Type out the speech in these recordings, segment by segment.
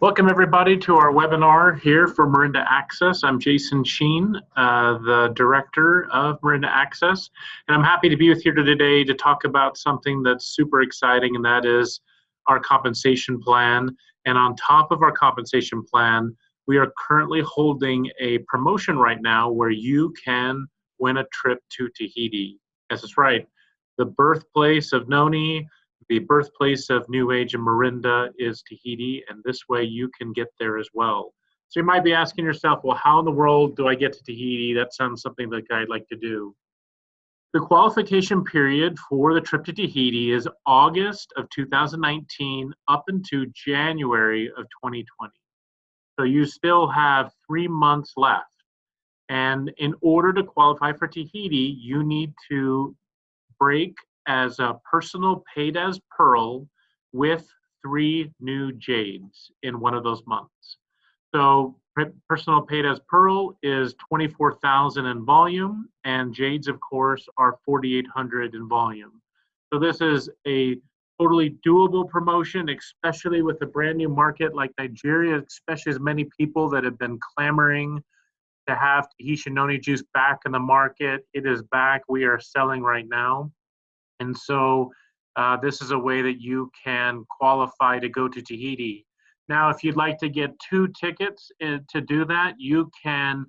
Welcome everybody to our webinar here for Morinda Access. I'm Jason Sheen, the director of Morinda Access, and I'm happy to be with you today to talk about something that's super exciting, and that is our compensation plan. And on top of our compensation plan, we are currently holding a promotion right now where you can win a trip to Tahiti. Yes, that's right. The birthplace of Noni, the birthplace of New Age and Morinda is Tahiti, and this way you can get there as well. So you might be asking yourself, well, how in the world do I get to Tahiti? That sounds something like I'd like to do. The qualification period for the trip to Tahiti is August of 2019 up into January of 2020. So you still have 3 months left. And in order to qualify for Tahiti, you need to break as a personal paid as pearl with 3 new jades in one of those months. So personal paid as pearl is 24,000 in volume, and jades, of course, are 4,800 in volume. So this is a totally doable promotion, especially with a brand new market like Nigeria, especially as many people that have been clamoring to have Tahitian noni juice back in the market. It is back. We are selling right now. And so this is a way that you can qualify to go to Tahiti. Now, if you'd like to get 2 tickets to do that, you can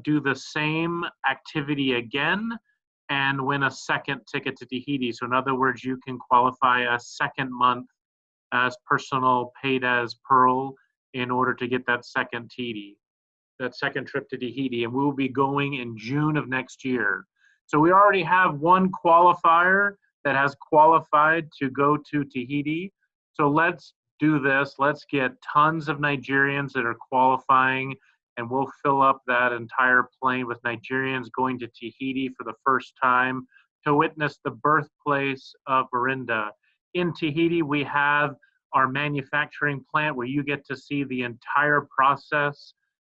do the same activity again and win a second ticket to Tahiti. So in other words, you can qualify a second month as personal paid as pearl in order to get that second trip to Tahiti. And we will be going in June of next year. So we already have 1 qualifier that has qualified to go to Tahiti. So let's do this. Let's get tons of Nigerians that are qualifying, and we'll fill up that entire plane with Nigerians going to Tahiti for the first time to witness the birthplace of Morinda. In Tahiti, we have our manufacturing plant where you get to see the entire process,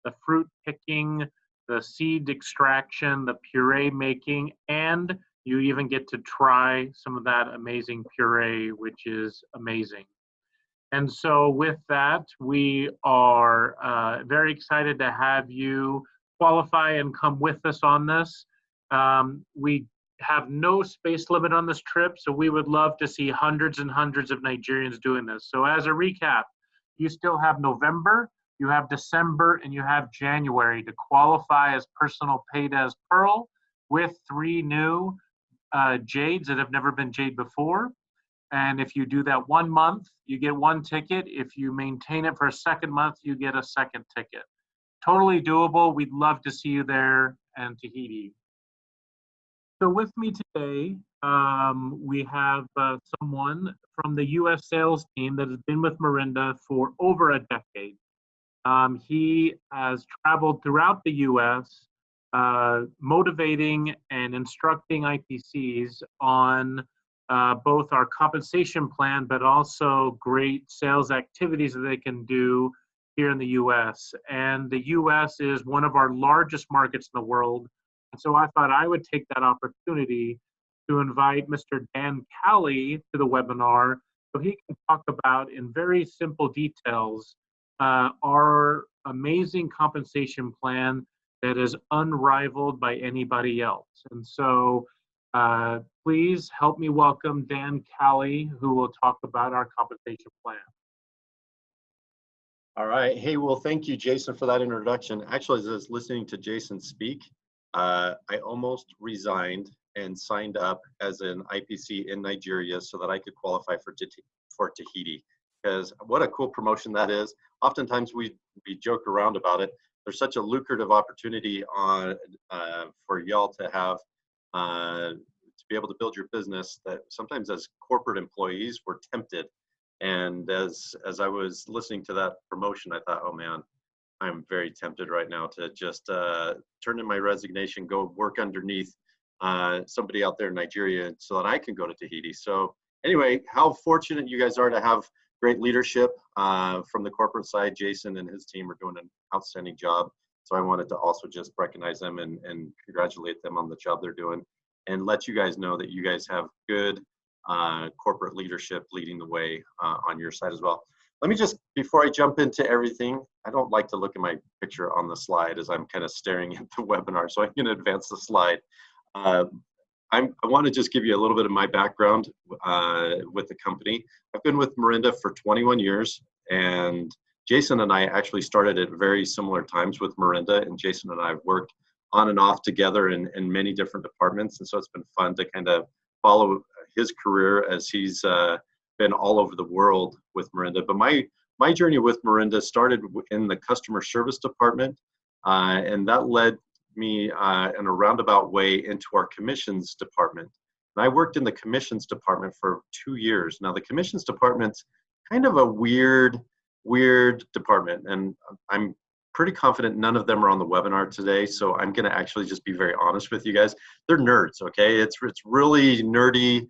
the fruit picking, the seed extraction, the puree making, and you even get to try some of that amazing puree, which is amazing. And so with that, we are very excited to have you qualify and come with us on this. We have no space limit on this trip, so we would love to see hundreds and hundreds of Nigerians doing this. So as a recap, you still have November, you have December, and you have January to qualify as personal paid as pearl with 3 new jades that have never been jade before. And if you do that 1 month, you get 1 ticket. If you maintain it for a second month, you get a second ticket. Totally doable. We'd love to see you there in Tahiti. So with me today, we have someone from the U.S. sales team that has been with Morinda for over a decade. He has traveled throughout the U.S., motivating and instructing IPCs on both our compensation plan, but also great sales activities that they can do here in the U.S. And the U.S. is one of our largest markets in the world. And so I thought I would take that opportunity to invite Mr. Dan Calley to the webinar so he can talk about in very simple details our amazing compensation plan that is unrivaled by anybody else. And so please help me welcome Dan Calley, who will talk about our compensation plan. All right. Hey, well, thank you, Jason, for that introduction. Actually, as I was listening to Jason speak, I almost resigned and signed up as an IPC in Nigeria so that I could qualify for Tahiti. Because what a cool promotion that is. Oftentimes we joke around about it. There's such a lucrative opportunity for y'all to have to be able to build your business that sometimes as corporate employees we're tempted. And as I was listening to that promotion, I thought, oh man, I'm very tempted right now to just turn in my resignation, go work underneath somebody out there in Nigeria so that I can go to Tahiti. So anyway, how fortunate you guys are to have great leadership from the corporate side. Jason and his team are doing an outstanding job. So I wanted to also just recognize them and congratulate them on the job they're doing and let you guys know that you guys have good corporate leadership leading the way on your side as well. let me just, before I jump into everything, I don't like to look at my picture on the slide as I'm kind of staring at the webinar, so I'm going to advance the slide. Uh, I want to just give you a little bit of my background with the company. I've been with Morinda for 21 years, and Jason and I actually started at very similar times with Morinda, and Jason and I have worked on and off together in many different departments, and so it's been fun to kind of follow his career as he's been all over the world with Morinda. But my journey with Morinda started in the customer service department, and that led me in a roundabout way into our commissions department. And I worked in the commissions department for 2 years. Now the commissions department's kind of a weird department, and I'm pretty confident none of them are on the webinar today, so I'm going to actually just be very honest with you guys. They're nerds, okay? It's really nerdy,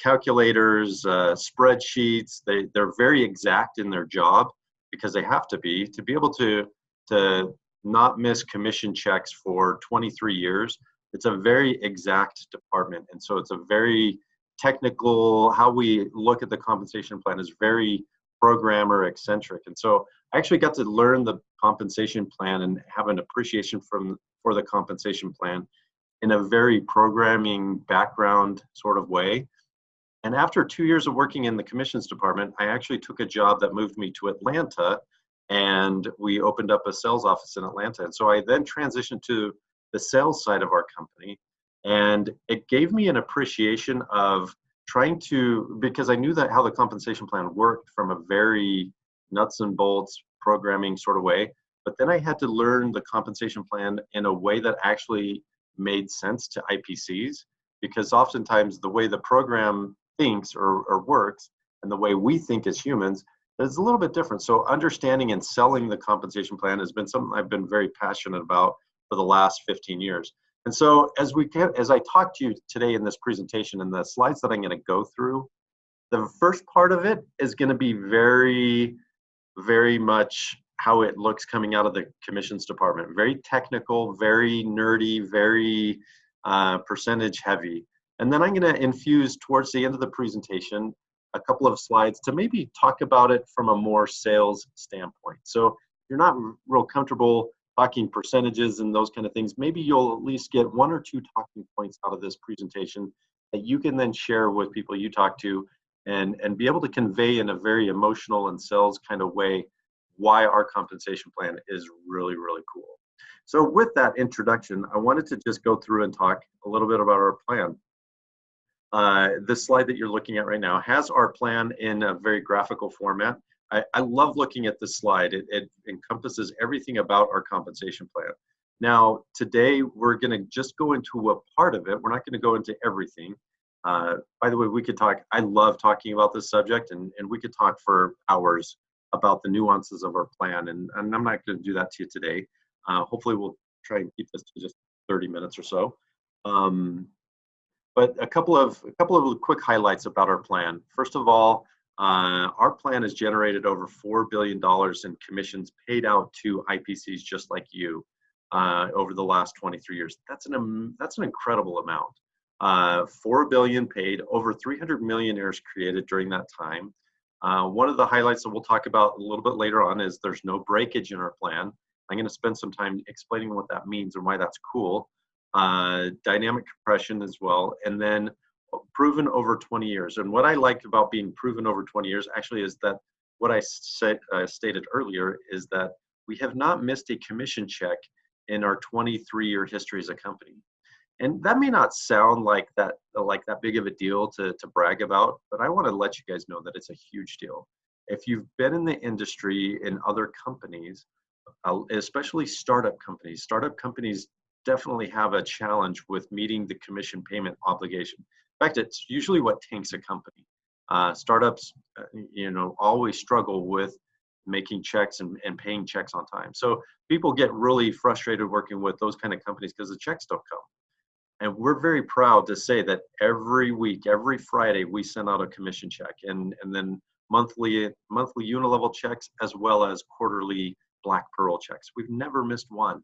calculators, spreadsheets. They're very exact in their job because they have to be able to not miss commission checks for 23 years. It's a very exact department, and so it's a very technical, how we look at the compensation plan is very programmer eccentric. And so I actually got to learn the compensation plan and have an appreciation for the compensation plan in a very programming background sort of way. And after 2 years of working in the commissions department, I actually took a job that moved me to Atlanta, and we opened up a sales office in Atlanta. And so I then transitioned to the sales side of our company, and it gave me an appreciation of trying to, because I knew that how the compensation plan worked from a very nuts and bolts programming sort of way, but then I had to learn the compensation plan in a way that actually made sense to IPCs, because oftentimes the way the program thinks or works and the way we think as humans is a little bit different. So understanding and selling the compensation plan has been something I've been very passionate about for the last 15 years. And so as I talk to you today in this presentation and the slides that I'm going to go through, the first part of it is going to be very, very much how it looks coming out of the commissions department. Very technical, very nerdy, very percentage heavy. And then I'm going to infuse towards the end of the presentation a couple of slides to maybe talk about it from a more sales standpoint. So if you're not real comfortable talking percentages and those kind of things, maybe you'll at least get 1 or 2 talking points out of this presentation that you can then share with people you talk to and be able to convey in a very emotional and sales kind of way why our compensation plan is really, really cool. So with that introduction, I wanted to just go through and talk a little bit about our plan. This slide that you're looking at right now has our plan in a very graphical format. I love looking at this slide. It encompasses everything about our compensation plan. Now, today, we're going to just go into a part of it. We're not going to go into everything. By the way, we could talk, I love talking about this subject, and we could talk for hours about the nuances of our plan, and I'm not going to do that to you today. Hopefully, we'll try and keep this to just 30 minutes or so. But a couple of quick highlights about our plan. First of all, our plan has generated over $4 billion in commissions paid out to IPCs just like you over the last 23 years. That's an incredible amount. 4 billion paid, over 300 millionaires created during that time. One of the highlights that we'll talk about a little bit later on is there's no breakage in our plan. I'm going to spend some time explaining what that means and why that's cool. Dynamic compression as well, and then proven over 20 years. And what I like about being proven over 20 years actually is that what I stated earlier is that we have not missed a commission check in our 23-year history as a company. And that may not sound like that big of a deal to brag about, but I want to let you guys know that it's a huge deal. If you've been in the industry in other companies, especially startup companies definitely have a challenge with meeting the commission payment obligation. In fact, it's usually what tanks a company. Startups, always struggle with making checks and paying checks on time. So people get really frustrated working with those kind of companies because the checks don't come. And we're very proud to say that every week, every Friday, we send out a commission check, and then monthly unilevel checks as well as quarterly Black Pearl checks. We've never missed one.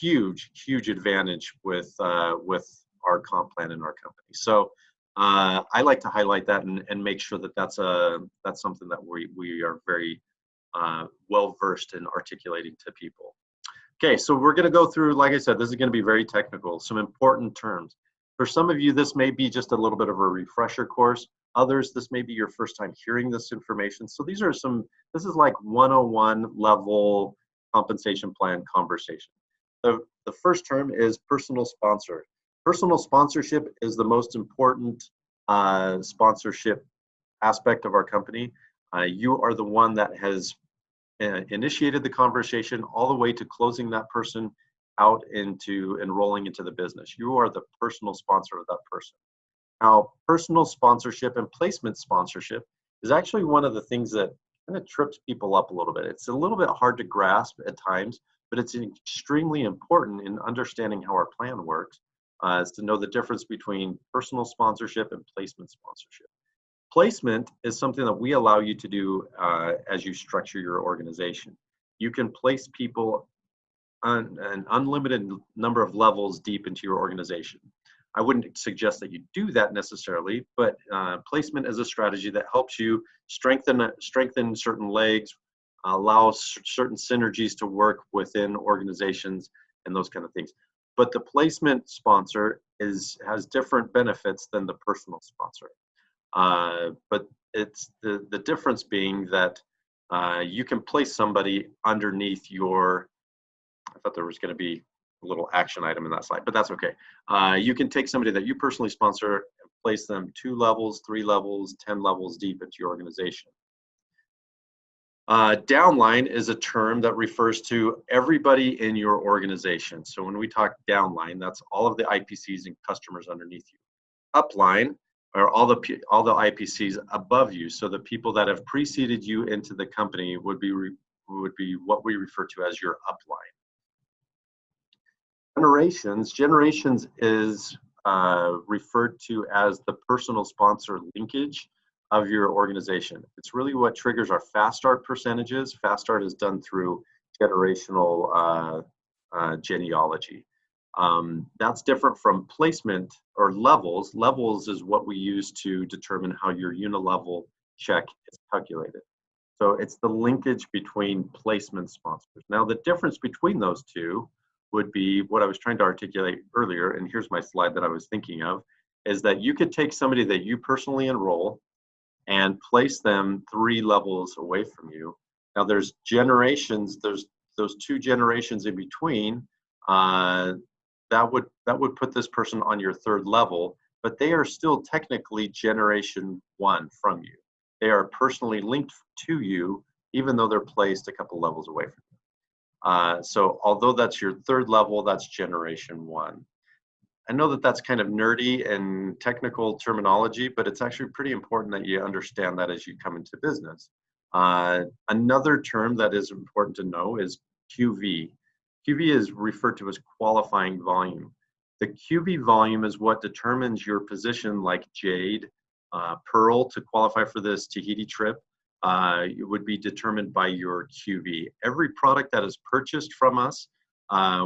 Huge advantage with our comp plan in our company. So I like to highlight that and make sure that that's something that we are very well versed in articulating to people. Okay, so we're going to go through, like I said, this is going to be very technical, some important terms. For some of you, this may be just a little bit of a refresher course. Others, this may be your first time hearing this information. So this is like 101 level compensation plan conversation. The first term is personal sponsor. Personal sponsorship is the most important sponsorship aspect of our company. You are the one that has initiated the conversation all the way to closing that person out into enrolling into the business. You are the personal sponsor of that person. Now, personal sponsorship and placement sponsorship is actually one of the things that kind of trips people up a little bit. It's a little bit hard to grasp at times, but it's extremely important in understanding how our plan works, is to know the difference between personal sponsorship and placement sponsorship. Placement is something that we allow you to do as you structure your organization. You can place people on an unlimited number of levels deep into your organization. I wouldn't suggest that you do that necessarily, but placement is a strategy that helps you strengthen certain legs, allows certain synergies to work within organizations and those kind of things. But the placement sponsor has different benefits than the personal sponsor. But it's the difference being that you can place somebody underneath your, I thought there was going to be a little action item in that slide, but that's okay. You can take somebody that you personally sponsor and place them 2 levels, 3 levels, 10 levels deep into your organization. Downline is a term that refers to everybody in your organization. So when we talk downline, that's all of the IPCs and customers underneath you. Upline are all the IPCs above you. So the people that have preceded you into the company would be what we refer to as your upline. Generations is referred to as the personal sponsor linkage of your organization. It's really what triggers our fast start percentages. Fast start is done through generational genealogy. That's different from placement or levels. Levels is what we use to determine how your unilevel check is calculated. So it's the linkage between placement sponsors. Now the difference between those two would be what I was trying to articulate earlier, and here's my slide that I was thinking of, is that you could take somebody that you personally enroll and place them 3 levels away from you. Now there's generations, there's those 2 generations in between, that would put this person on your 3rd level, but they are still technically generation 1 from you. They are personally linked to you, even though they're placed a couple levels away from you. So although that's your 3rd level, that's generation 1. I know that that's kind of nerdy and technical terminology, but it's actually pretty important that you understand that as you come into business. Another term that is important to know is QV. QV is referred to as qualifying volume. The QV volume is what determines your position, like jade, pearl, to qualify for this Tahiti trip. It would be determined by your QV. Every product that is purchased from us,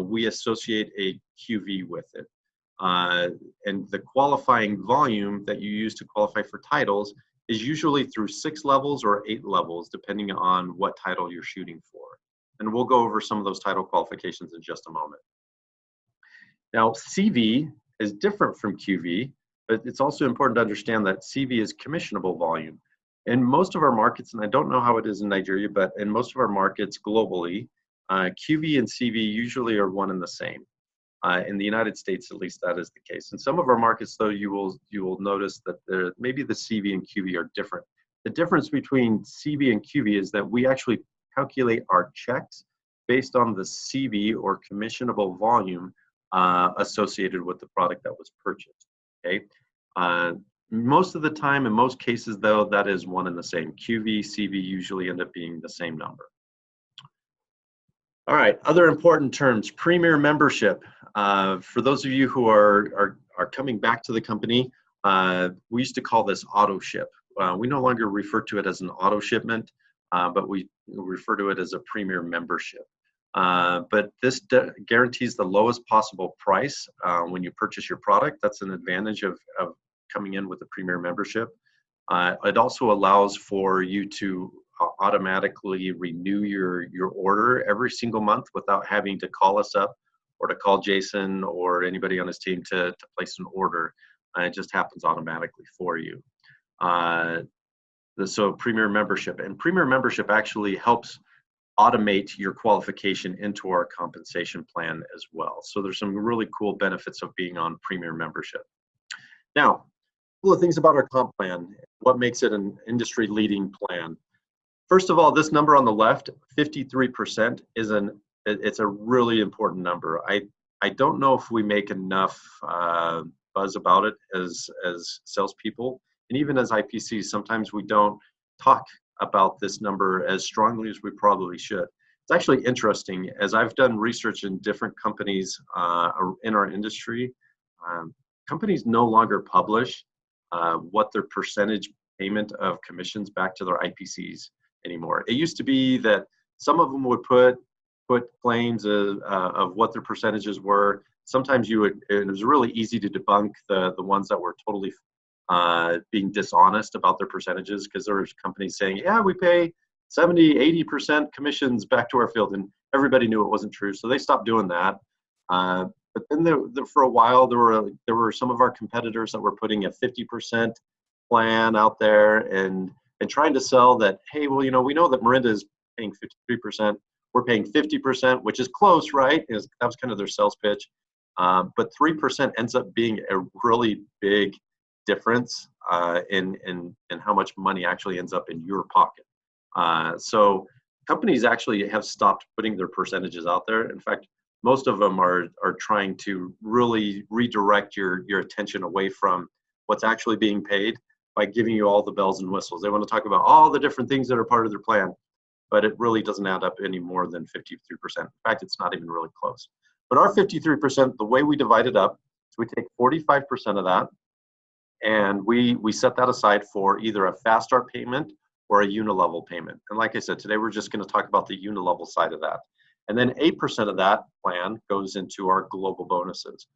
we associate a QV with it. And the qualifying volume that you use to qualify for titles is usually through 6 levels or 8 levels, depending on what title you're shooting for. And we'll go over some of those title qualifications in just a moment. Now, CV is different from QV, but it's also important to understand that CV is commissionable volume. In most of our markets, and I don't know how it is in Nigeria, but in most of our markets globally, QV and CV usually are one and the same. In the United States, at least, that is the case. In some of our markets, though, you will notice that maybe the CV and QV are different. The difference between CV and QV is that we actually calculate our checks based on the CV or commissionable volume associated with the product that was purchased. Okay. Most of the time, in most cases, though, that is one and the same. QV, CV usually end up being the same number. All right, other important terms, premier membership. For those of you who are coming back to the company, we used to call this auto ship. We no longer refer to it as an auto shipment, but we refer to it as a premier membership. But this guarantees the lowest possible price when you purchase your product. That's an advantage of coming in with a Premier membership. It also allows for you to automatically renew your order every single month without having to call us up or to call Jason or anybody on his team to place an order. It just happens automatically for you. So Premier membership, and Premier membership actually helps automate your qualification into our compensation plan as well. So there's some really cool benefits of being on Premier membership. Now, a couple of things about our comp plan, what makes it an industry leading plan. First of all, this number on the left, 53%, it's a really important number. I don't know if we make enough buzz about it as salespeople, and even as IPCs, sometimes we don't talk about this number as strongly as we probably should. It's actually interesting, as I've done research in different companies in our industry, companies no longer publish what their percentage payment of commissions back to their IPCs anymore. It used to be that some of them would put claims of what their percentages were. Sometimes it was really easy to debunk the ones that were totally being dishonest about their percentages, because there were companies saying, yeah, we pay 70, 80% commissions back to our field, and everybody knew it wasn't true. So they stopped doing that. But then for a while, there were some of our competitors that were putting a 50% plan out there and trying to sell that, hey, well, we know that Morinda is paying 53%. We're paying 50%, which is close, right? That was kind of their sales pitch. But 3% ends up being a really big difference in how much money actually ends up in your pocket. So companies actually have stopped putting their percentages out there. In fact, most of them are trying to really redirect your attention away from what's actually being paid by giving you all the bells and whistles. They want to talk about all the different things that are part of their plan, but it really doesn't add up any more than 53%. In fact, it's not even really close. But our 53%, the way we divide it up, is we take 45% of that, and we set that aside for either a fast start payment or a unilevel payment. And like I said, today we're just going to talk about the unilevel side of that. And then 8% of that plan goes into our global bonuses.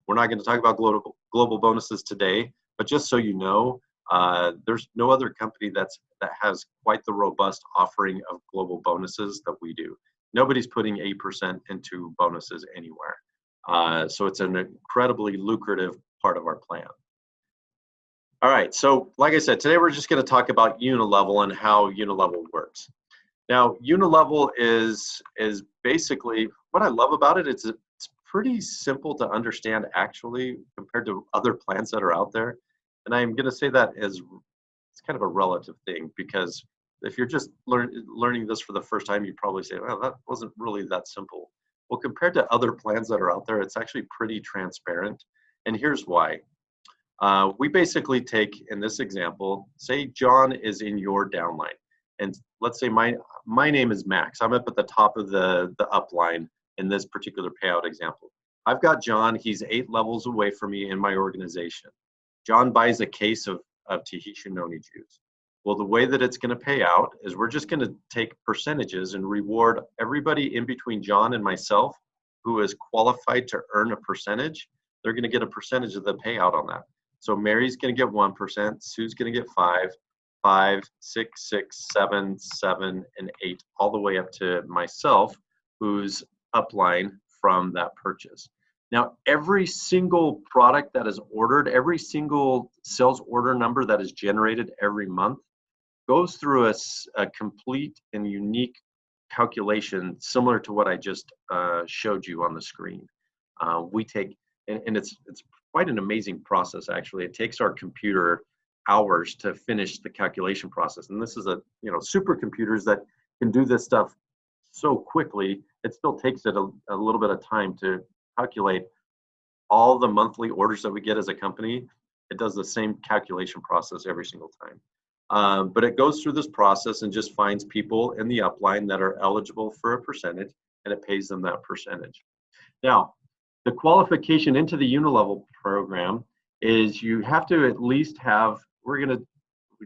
We're not going to talk about global bonuses today, but just so you know, there's no other company that has quite the robust offering of global bonuses that we do. Nobody's putting 8% into bonuses anywhere. So it's an incredibly lucrative part of our plan. All right, so like I said, today we're just going to talk about unilevel and how unilevel works. Now, unilevel is basically, what I love about it, it's pretty simple to understand actually compared to other plans that are out there. And I'm going to say that as it's kind of a relative thing, because if you're just learning this for the first time, you probably say, well, that wasn't really that simple. Well, compared to other plans that are out there, it's actually pretty transparent. And here's why. We basically take, in this example, say John is in your downline. And let's say my name is Max. I'm up at the top of the upline in this particular payout example. I've got John. He's 8 levels away from me in my organization. John buys a case of Tahitian noni juice. Well, the way that it's going to pay out is we're just going to take percentages and reward everybody in between John and myself who is qualified to earn a percentage. They're going to get a percentage of the payout on that. So Mary's going to get 1%, Sue's going to get 5, 6, 6, 7, 7, and 8, all the way up to myself, who's upline from that purchase. Now, every single product that is ordered, every single sales order number that is generated every month goes through a complete and unique calculation similar to what I just showed you on the screen. We take, and it's quite an amazing process, actually. It takes our computer hours to finish the calculation process. And this is supercomputers that can do this stuff so quickly. It still takes it a little bit of time to calculate all the monthly orders that we get as a company. It does the same calculation process every single time. But it goes through this process and just finds people in the upline that are eligible for a percentage, and it pays them that percentage. Now, the qualification into the unilevel program is you have to at least have, we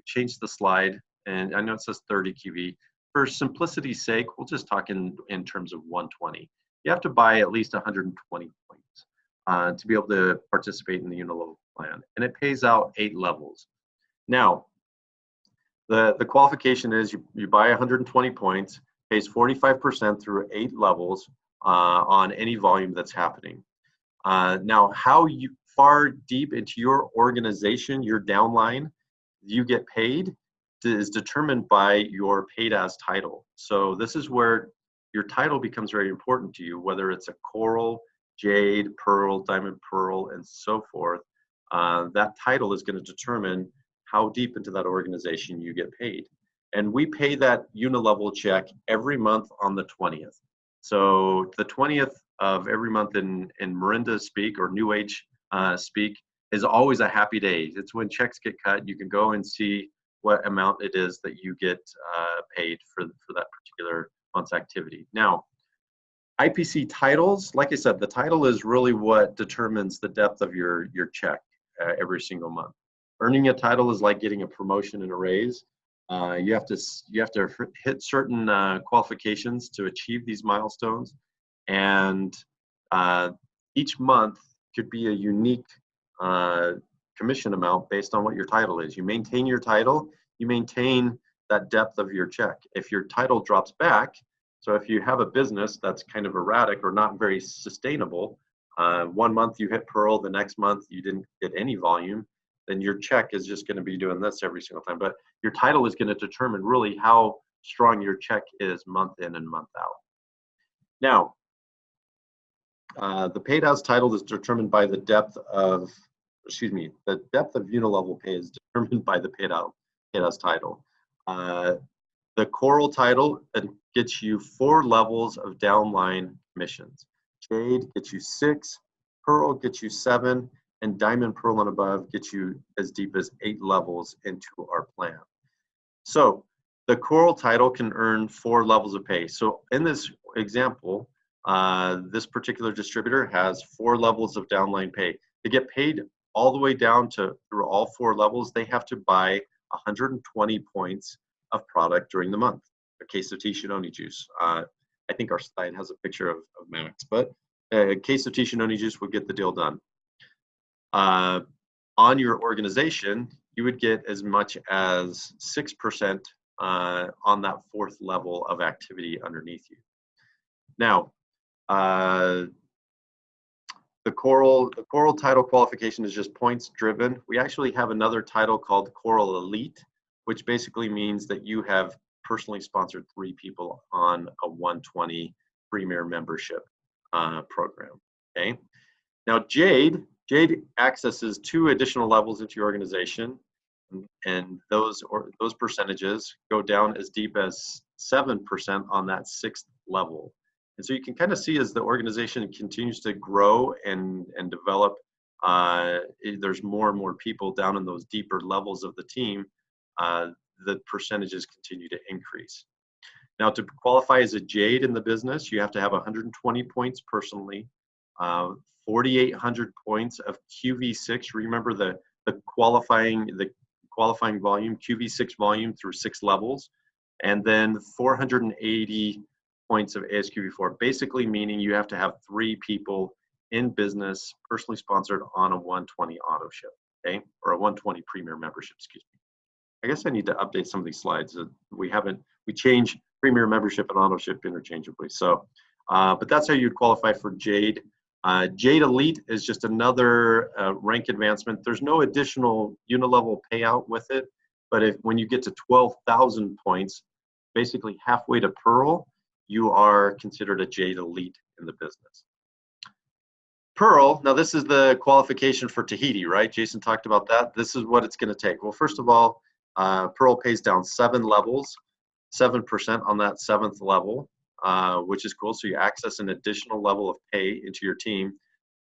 change the slide, and I know it says 30 QV. For simplicity's sake, we'll just talk in terms of 120. You have to buy at least 120 points to be able to participate in the unilevel plan, and it pays out 8 levels. Now, the qualification is you buy 120 points, pays 45% through 8 levels on any volume that's happening. Now, how far deep into your organization, your downline, you get paid is determined by your paid as title. So this is where your title becomes very important to you, whether it's a coral, jade, pearl, diamond pearl, and so forth. That title is going to determine how deep into that organization you get paid. And we pay that unilevel check every month on the 20th. So the 20th of every month in Morinda speak, or New Age speak, is always a happy day. It's when checks get cut. You can go and see what amount it is that you get paid for that particular month's activity. Now, IPC titles, like I said, the title is really what determines the depth of your check every single month. Earning a title is like getting a promotion and a raise. You have to hit certain qualifications to achieve these milestones, and each month could be a unique commission amount based on what your title is. You maintain your title, you maintain that depth of your check. If your title drops back, so if you have a business that's kind of erratic or not very sustainable, one month you hit pearl, the next month you didn't get any volume, then your check is just going to be doing this every single time. But your title is going to determine really how strong your check is month in and month out. Now, the paid as title is determined by the depth of, the depth of unilevel pay is determined by the paid as title. The coral title gets you 4 levels of downline commissions. Jade gets you 6, pearl gets you 7, and diamond, pearl, and above gets you as deep as 8 levels into our plan. So the coral title can earn 4 levels of pay. So in this example, this particular distributor has 4 levels of downline pay. To get paid all the way down to through all 4 levels, they have to buy 120 points of product during the month. A case of tea Shinoni juice. I think our slide has a picture of Max, but a case of tea Shinoni juice would get the deal done. On your organization, you would get as much as 6% on that 4th level of activity underneath you. Now, the coral title qualification is just points driven. We actually have another title called Coral Elite, which basically means that you have personally sponsored 3 people on a 120 Premier membership program. Okay. Now, Jade accesses 2 additional levels into your organization, and those percentages go down as deep as 7% on that 6th level. And so you can kind of see as the organization continues to grow and develop, there's more and more people down in those deeper levels of the team, the percentages continue to increase. Now, to qualify as a Jade in the business, you have to have 120 points personally, 4,800 points of QV6. Remember the qualifying volume, QV6 volume through 6 levels, and then 480 points of ASQV4, basically meaning you have to have 3 people in business, personally sponsored on a 120 auto ship, okay, or a 120 Premier membership, excuse me. I guess I need to update some of these slides. We change Premier membership and auto ship interchangeably. So, but that's how you'd qualify for Jade. Jade Elite is just another rank advancement. There's no additional unilevel payout with it, but when you get to 12,000 points, basically halfway to Pearl, you are considered a Jade Elite in the business. Pearl, now this is the qualification for Tahiti, right? Jason talked about that. This is what it's going to take. Well, first of all, Pearl pays down 7 levels, 7% on that 7th level, which is cool. So you access an additional level of pay into your team.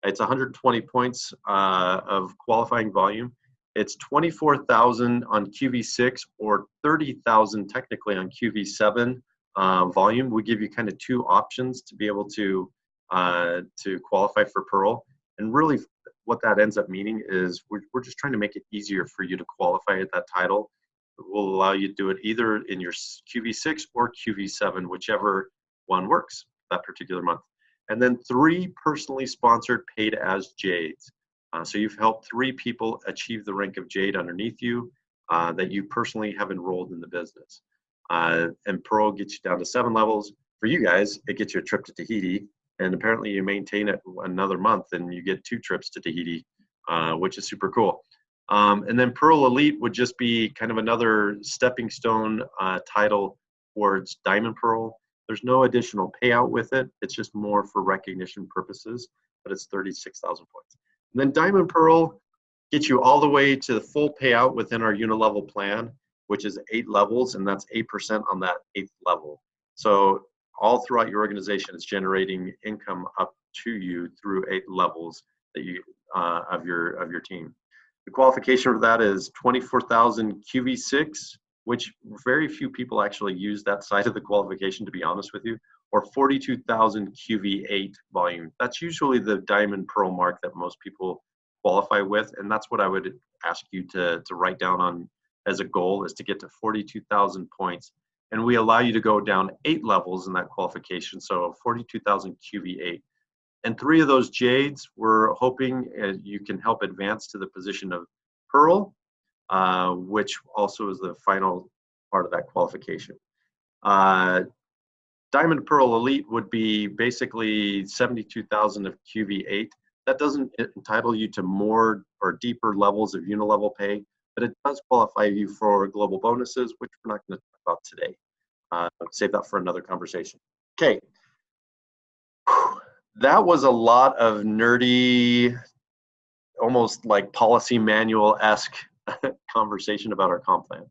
It's 120 points of qualifying volume. It's 24,000 on QV6 or 30,000 technically on QV7 volume. We give you kind of 2 options to be able to qualify for Pearl. And really what that ends up meaning is we're just trying to make it easier for you to qualify at that title. It will allow you to do it either in your QV6 or QV7, whichever one works that particular month. And then 3 personally sponsored paid as Jades. So you've helped 3 people achieve the rank of Jade underneath you that you personally have enrolled in the business. And Pearl gets you down to 7 levels. For you guys, it gets you a trip to Tahiti, and apparently you maintain it another month and you get 2 trips to Tahiti, which is super cool. And then Pearl Elite would just be kind of another stepping stone title towards Diamond Pearl. There's no additional payout with it. It's just more for recognition purposes, but it's 36,000 points. And then Diamond Pearl gets you all the way to the full payout within our unilevel plan, which is 8 levels, and that's 8% on that 8th level. So all throughout your organization, it's generating income up to you through 8 levels that you of your team. The qualification for that is 24,000 QV6, which very few people actually use that side of the qualification, to be honest with you, or 42,000 QV8 volume. That's usually the Diamond Pearl mark that most people qualify with, and that's what I would ask you to write down on as a goal, is to get to 42,000 points. And we allow you to go down 8 levels in that qualification, so 42,000 QV8. And 3 of those Jades, we're hoping you can help advance to the position of Pearl, which also is the final part of that qualification. Diamond Pearl Elite would be basically 72,000 of QV8. That doesn't entitle you to more or deeper levels of unilevel pay, but it does qualify you for global bonuses, which we're not going to talk about today. Save that for another conversation. Okay. That was a lot of nerdy, almost like policy manual-esque conversation about our comp plan.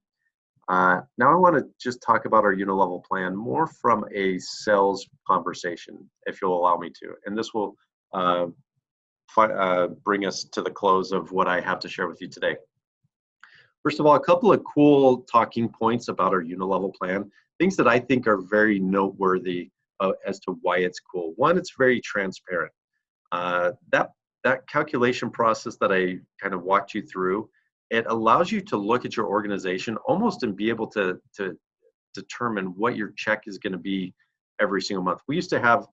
Now I want to just talk about our unilevel plan more from a sales conversation, if you'll allow me to. And this will bring us to the close of what I have to share with you today. First of all, a couple of cool talking points about our unilevel plan, things that I think are very noteworthy as to why it's cool. One, it's very transparent. That calculation process that I kind of walked you through, it allows you to look at your organization almost and be able to determine what your check is going to be every single month. We used to have,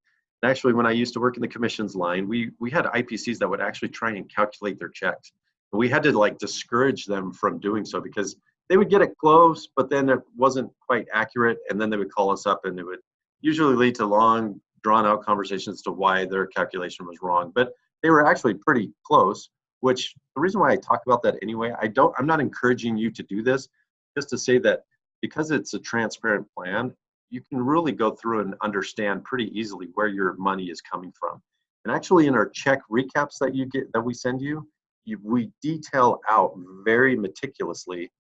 actually when I used to work in the commissions line, we had IPCs that would actually try and calculate their checks. We had to like discourage them from doing so because they would get it close, but then it wasn't quite accurate, and then they would call us up and it would usually lead to long, drawn-out conversations as to why their calculation was wrong. But they were actually pretty close, which the reason why I talk about that anyway, I'm not encouraging you to do this, just to say that because it's a transparent plan, you can really go through and understand pretty easily where your money is coming from. And actually in our check recaps that we send you, we detail out very meticulously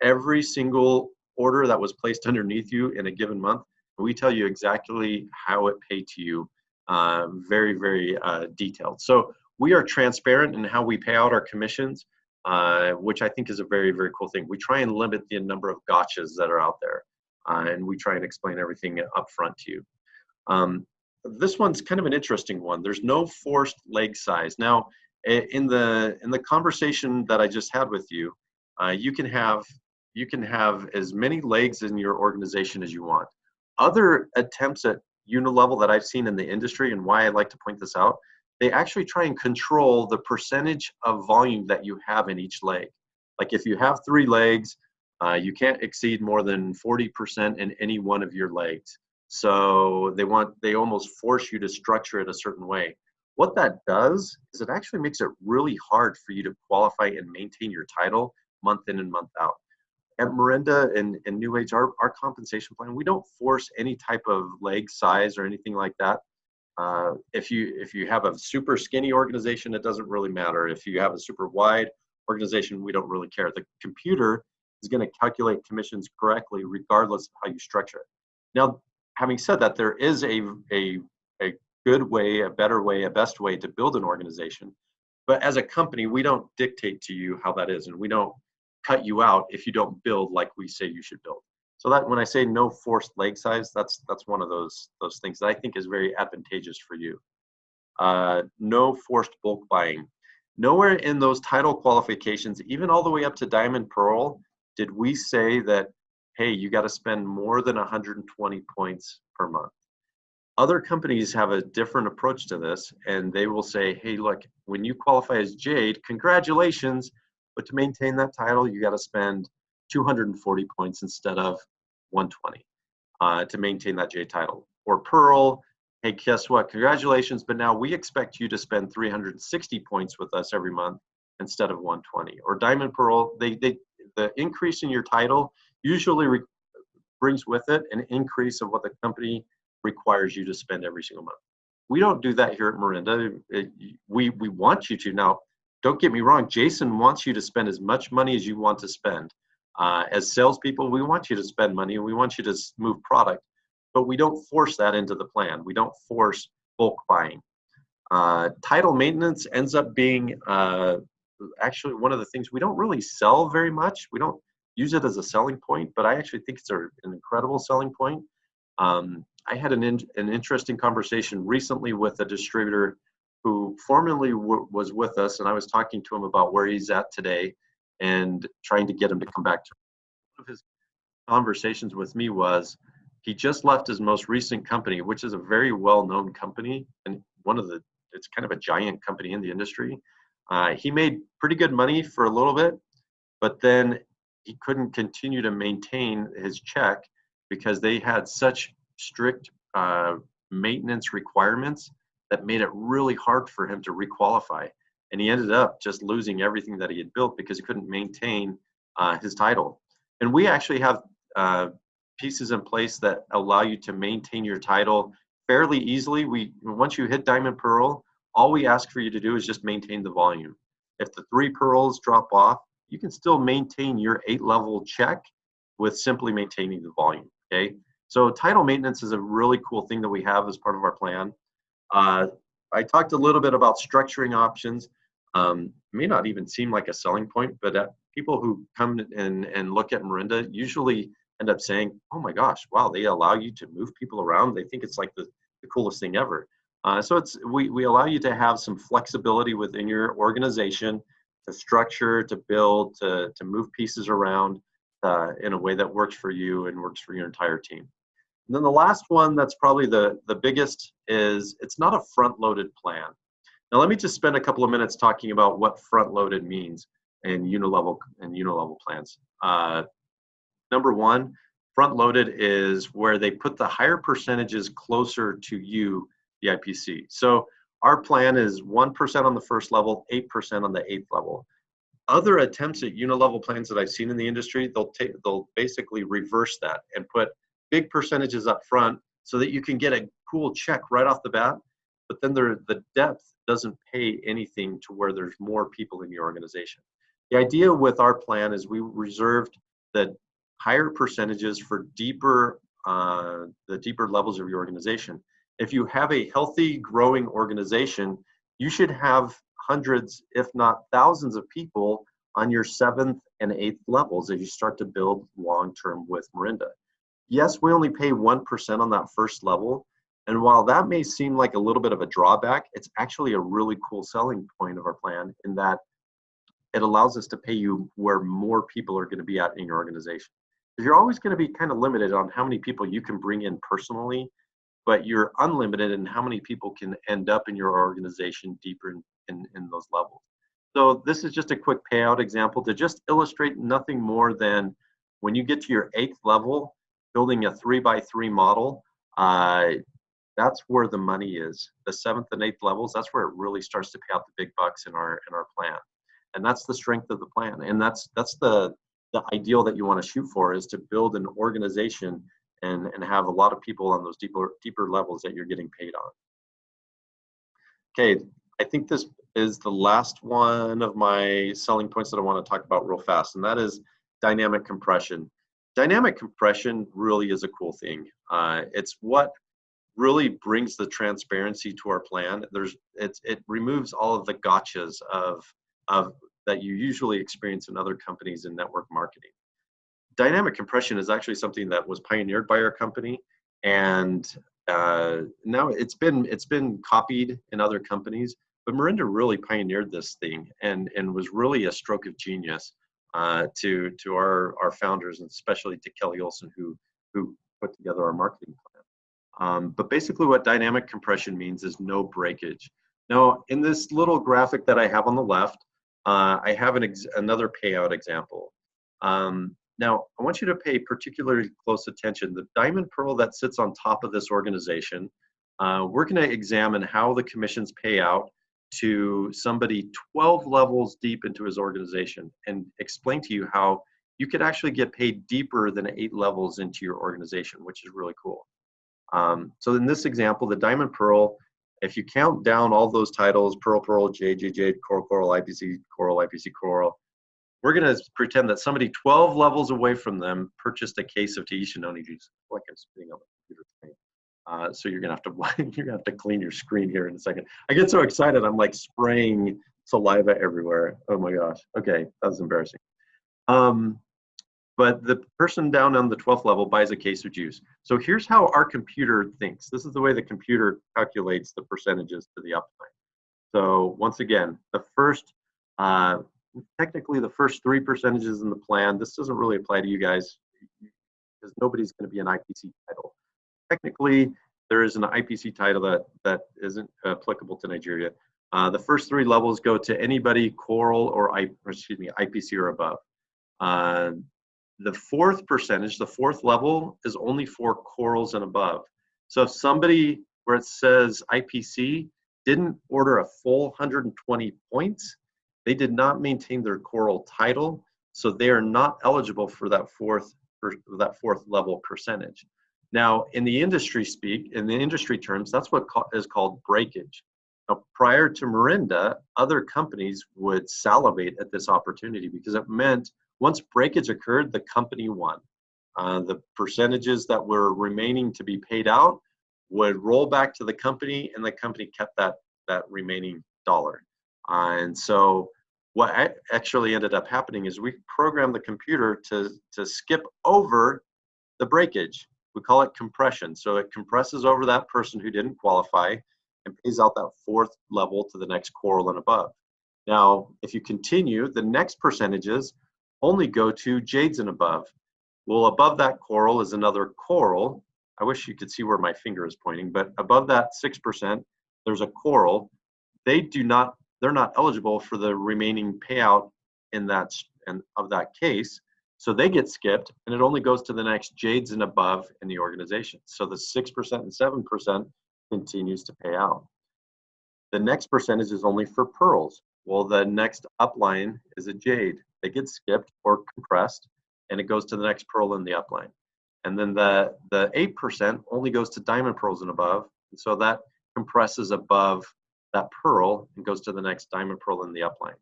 every single order that was placed underneath you in a given month. We tell you exactly how it paid to you, very, very detailed. So we are transparent in how we pay out our commissions, which I think is a very, very cool thing. We try and limit the number of gotchas that are out there, and we try and explain everything up front to you. This one's kind of an interesting one. There's no forced leg size. Now, in the conversation that I just had with you, you can have as many legs in your organization as you want. Other attempts at unilevel that I've seen in the industry, and why I like to point this out, they actually try and control the percentage of volume that you have in each leg. Like if you have 3 legs, you can't exceed more than 40% in any one of your legs. So they almost force you to structure it a certain way. What that does is it actually makes it really hard for you to qualify and maintain your title month in and month out. At Morinda and New Age, our compensation plan, we don't force any type of leg size or anything like that. If you have a super skinny organization, it doesn't really matter. If you have a super wide organization, we don't really care. The computer is going to calculate commissions correctly regardless of how you structure it. Now, having said that, there is a good way, a better way, a best way to build an organization. But as a company, we don't dictate to you how that is, and we don't cut you out if you don't build like we say you should build. So that when I say no forced leg size, that's one of those things that I think is very advantageous for you. No forced bulk buying. Nowhere in those title qualifications, even all the way up to Diamond Pearl, did we say that, hey, you got to spend more than 120 points per month. Other companies have a different approach to this, and they will say, hey, look, when you qualify as Jade, congratulations, but to maintain that title, you got to spend 240 points instead of 120 to maintain that Jade title. Or Pearl, hey, guess what? Congratulations, but now we expect you to spend 360 points with us every month instead of 120. Or Diamond Pearl, the increase in your title usually brings with it an increase of what the company requires you to spend every single month. We don't do that here at Morinda. We want you to. Now, don't get me wrong, Jason wants you to spend as much money as you want to spend. As salespeople, we want you to spend money and we want you to move product, but we don't force that into the plan. We don't force bulk buying. Title maintenance ends up being actually one of the things we don't really sell very much. We don't use it as a selling point, but I actually think it's an incredible selling point. I had an interesting conversation recently with a distributor who formerly was with us, and I was talking to him about where he's at today and trying to get him to come back to one of his conversations with me was he just left his most recent company, which is a very well-known company, and it's kind of a giant company in the industry. He made pretty good money for a little bit, but then he couldn't continue to maintain his check because they had such strict maintenance requirements that made it really hard for him to requalify. And he ended up just losing everything that he had built because he couldn't maintain his title. And we actually have pieces in place that allow you to maintain your title fairly easily. Once you hit Diamond Pearl, all we ask for you to do is just maintain the volume. If the 3 pearls drop off, you can still maintain your 8-level check with simply maintaining the volume, okay? So title maintenance is a really cool thing that we have as part of our plan. I talked a little bit about structuring options. May not even seem like a selling point, but people who come and look at Morinda usually end up saying, oh my gosh, wow, they allow you to move people around. They think it's like the coolest thing ever. So we allow you to have some flexibility within your organization to structure, to build, to move pieces around in a way that works for you and works for your entire team. And then the last one that's probably the biggest is it's not a front-loaded plan. Now let me just spend a couple of minutes talking about what front-loaded means in unilevel plans. Number one, front-loaded is where they put the higher percentages closer to you, the IPC. So our plan is 1% on the first level, 8% on the 8th level. Other attempts at unilevel plans that I've seen in the industry, they'll basically reverse that and put big percentages up front so that you can get a cool check right off the bat, but then the depth doesn't pay anything to where there's more people in your organization. The idea with our plan is we reserved the higher percentages for the deeper levels of your organization. If you have a healthy, growing organization, you should have hundreds, if not thousands of people on your 7th and 8th levels as you start to build long-term with Morinda. Yes, we only pay 1% on that first level. And while that may seem like a little bit of a drawback, it's actually a really cool selling point of our plan in that it allows us to pay you where more people are going to be at in your organization. Because you're always going to be kind of limited on how many people you can bring in personally, but you're unlimited in how many people can end up in your organization deeper in those levels. So this is just a quick payout example to just illustrate nothing more than when you get to your 8th level, building a 3x3 model, that's where the money is. The 7th and 8th levels, that's where it really starts to pay out the big bucks in our plan. And that's the strength of the plan. And that's the ideal that you want to shoot for, is to build an organization and have a lot of people on those deeper levels that you're getting paid on. Okay, I think this is the last one of my selling points that I want to talk about real fast, and that is dynamic compression. Dynamic compression really is a cool thing. It's what really brings the transparency to our plan. It removes all of the gotchas of that you usually experience in other companies in network marketing. Dynamic compression is actually something that was pioneered by our company, and now it's been copied in other companies. But Morinda really pioneered this thing, and was really a stroke of genius to our founders, and especially to Kelly Olson, who put together our marketing plan. But basically what dynamic compression means is no breakage. Now, in this little graphic that I have on the left, I have another payout example. Now, I want you to pay particularly close attention. The diamond pearl that sits on top of this organization, we're going to examine how the commissions pay out to somebody 12 levels deep into his organization and explain to you how you could actually get paid deeper than 8 levels into your organization, which is really cool. So in this example, the diamond pearl, if you count down all those titles, pearl, pearl, jade, jade, jade, coral, coral, IPC, coral, IPC, coral, we're going to pretend that somebody 12 levels away from them purchased a case of Tahitian juice. Like I'm spitting on the computer screen. So you're going to have to clean your screen here in a second. I get so excited, I'm like spraying saliva everywhere. Oh my gosh. Okay, that's embarrassing. But the person down on the 12th level buys a case of juice. So here's how our computer thinks. This is the way the computer calculates the percentages to the upside. So once again, technically the first 3 percentages in the plan, this doesn't really apply to you guys because nobody's going to be an IPC title. Technically, there is an IPC title that isn't applicable to Nigeria. The first 3 levels go to anybody coral or IPC or above. The 4th percentage, the 4th level, is only for corals and above. So if somebody where it says IPC didn't order a full 120 points, they did not maintain their coral title, so they are not eligible for that fourth level percentage. Now, in the industry terms, that's what is called breakage. Now, prior to Morinda, other companies would salivate at this opportunity because it meant once breakage occurred, the company won. The percentages that were remaining to be paid out would roll back to the company, and the company kept that remaining dollar. And so what actually ended up happening is we programmed the computer to skip over the breakage. We call it compression. So it compresses over that person who didn't qualify and pays out that 4th level to the next coral and above. Now, if you continue, the next percentages only go to jades and above. Well, above that coral is another coral. I wish you could see where my finger is pointing, but above that 6%, there's a coral. They're not eligible for the remaining payout of that case. So they get skipped, and it only goes to the next jades and above in the organization. So the 6% and 7% continues to pay out. The next percentage is only for pearls. Well, the next upline is a jade. They get skipped or compressed, and it goes to the next pearl in the upline. And then the 8% only goes to diamond pearls and above, and so that compresses above that pearl and goes to the next diamond pearl in the upline.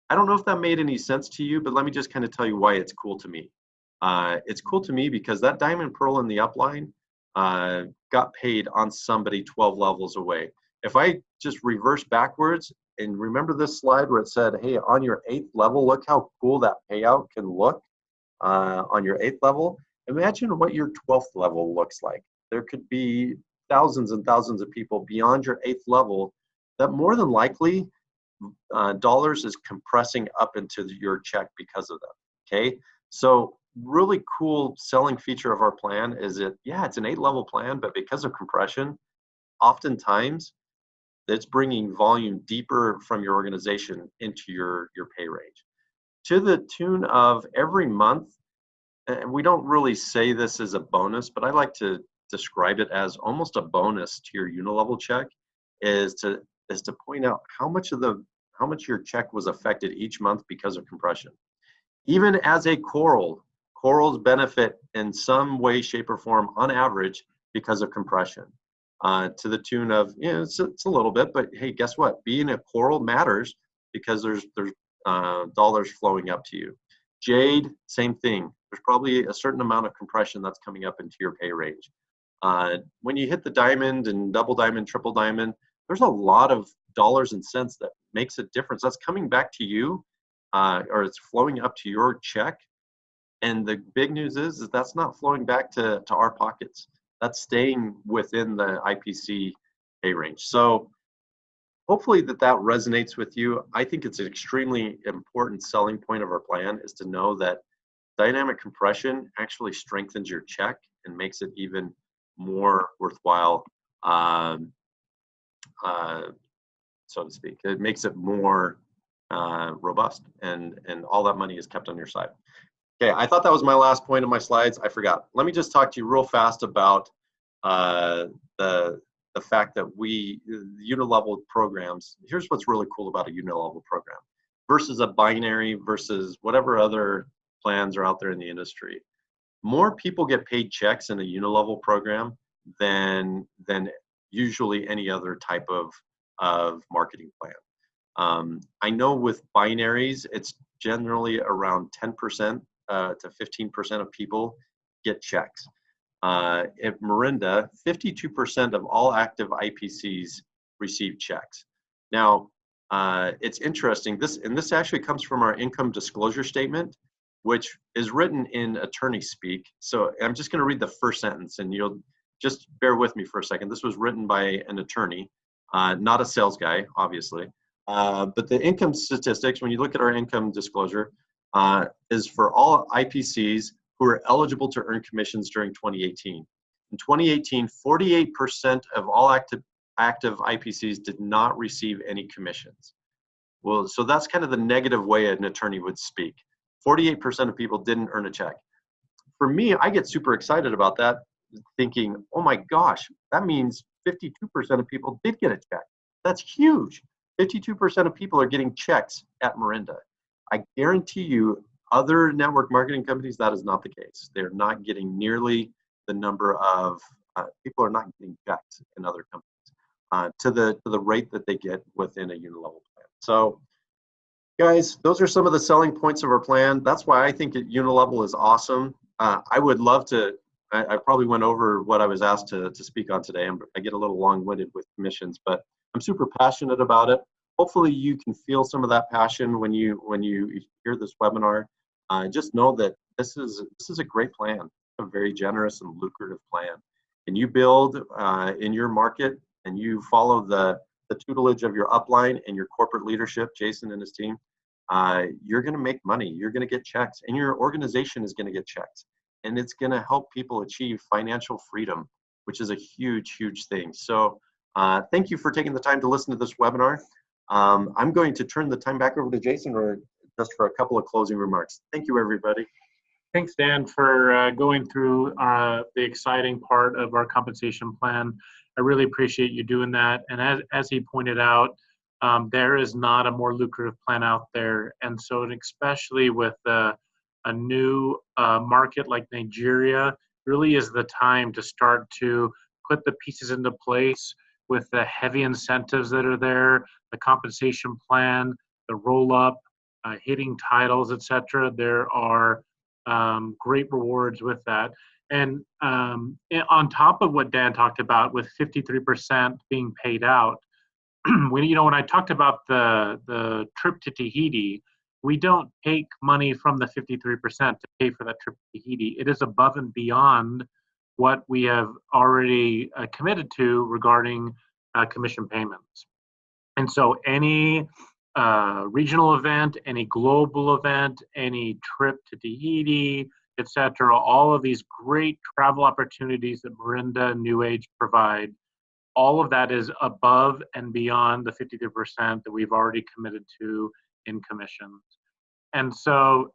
I don't know if that made any sense to you, but let me just kind of tell you why it's cool to me. It's cool to me because that diamond pearl in the upline got paid on somebody 12 levels away. If I just reverse backwards and remember this slide where it said, hey, on your 8th level, look how cool that payout can look on your 8th level. Imagine what your 12th level looks like. There could be thousands and thousands of people beyond your 8th level that more than likely dollars is compressing up into your check because of them, okay? So really cool selling feature of our plan is it's an 8-level plan, but because of compression, oftentimes it's bringing volume deeper from your organization into your pay range. To the tune of every month, and we don't really say this as a bonus, but I like to describe it as almost a bonus to your unilevel check, is to point out how much your check was affected each month because of compression. Even as a corals benefit in some way, shape, or form on average because of compression. To the tune of, it's a little bit, but hey, guess what? Being a coral matters because there's dollars flowing up to you. Jade, same thing. There's probably a certain amount of compression that's coming up into your pay range. When you hit the diamond and double diamond, triple diamond, there's a lot of dollars and cents that makes a difference. That's coming back to you, or it's flowing up to your check. And the big news is that's not flowing back to our pockets. That's staying within the IPC pay range. So hopefully that resonates with you. I think it's an extremely important selling point of our plan is to know that dynamic compression actually strengthens your check and makes it even more worthwhile, so to speak. It makes it more robust, and all that money is kept on your side. Okay, I thought that was my last point of my slides. I forgot. Let me just talk to you real fast about the fact that unilevel programs. Here's what's really cool about a unilevel program versus a binary versus whatever other plans are out there in the industry. More people get paid checks in a unilevel program than usually any other type of marketing plan. I know with binaries, it's generally around 10% to 15% of people get checks. At Morinda, 52% of all active IPCs receive checks. Now, it's interesting. This actually comes from our income disclosure statement, which is written in attorney speak. So I'm just going to read the first sentence, and you'll just bear with me for a second. This was written by an attorney, not a sales guy, obviously. But the income statistics, when you look at our income disclosure, is for all IPCs who are eligible to earn commissions during 2018. In 2018, 48% of all active IPCs did not receive any commissions. Well, so that's kind of the negative way an attorney would speak. 48% of people didn't earn a check. For me, I get super excited about that, thinking, oh my gosh, that means 52% of people did get a check. That's huge. 52% of people are getting checks at Morinda. I guarantee you, other network marketing companies, that is not the case. They're not getting nearly the number of people are not getting checks in other companies to the rate that they get within a unilevel plan. So, guys, those are some of the selling points of our plan. That's why I think unilevel is awesome. I would love to. I probably went over what I was asked to speak on today. I get a little long-winded with commissions, but I'm super passionate about it. Hopefully, you can feel some of that passion when you hear this webinar. Just know that this is a great plan, a very generous and lucrative plan. And you build in your market, and you follow the tutelage of your upline and your corporate leadership, Jason and his team. You're going to make money. You're going to get checks, and your organization is going to get checks. And it's going to help people achieve financial freedom, which is a huge, huge thing. So thank you for taking the time to listen to this webinar. I'm going to turn the time back over to Jason just for a couple of closing remarks. Thank you, everybody. Thanks, Dan, for going through the exciting part of our compensation plan. I really appreciate you doing that. And as he pointed out, there is not a more lucrative plan out there. And so, especially with a new market like Nigeria, really is the time to start to put the pieces into place with the heavy incentives that are there, the compensation plan, the roll-up, hitting titles, etc. There are great rewards with that. And on top of what Dan talked about, with 53% being paid out, when I talked about the trip to Tahiti, we don't take money from the 53% to pay for that trip to Tahiti. It is above and beyond what we have already committed to regarding commission payments. And so any regional event, any global event, any trip to Tahiti, etc., all of these great travel opportunities that Morinda and New Age provide, all of that is above and beyond the 53% that we've already committed to in commissions. And so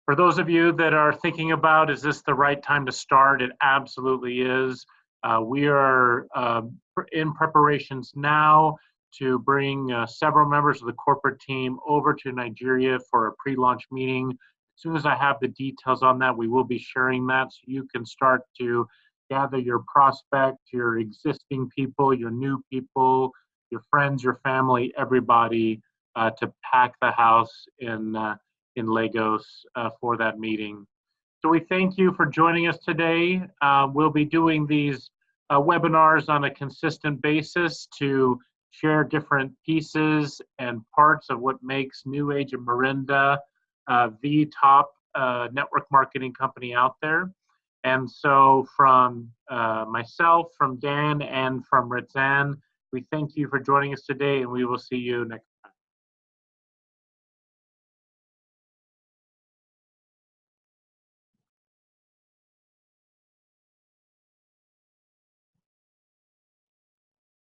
for those of you that are thinking about, is this the right time to start? It absolutely is. We are in preparations now to bring several members of the corporate team over to Nigeria for a pre-launch meeting. As soon as I have the details on that, we will be sharing that so you can start to gather your prospect, your existing people, your new people, your friends, your family, everybody to pack the house in Lagos for that meeting. So we thank you for joining us today. We'll be doing these webinars on a consistent basis to share different pieces and parts of what makes New Age and Morinda the top network marketing company out there. And so from myself, from Dan, and from Ritzan, we thank you for joining us today, and we will see you next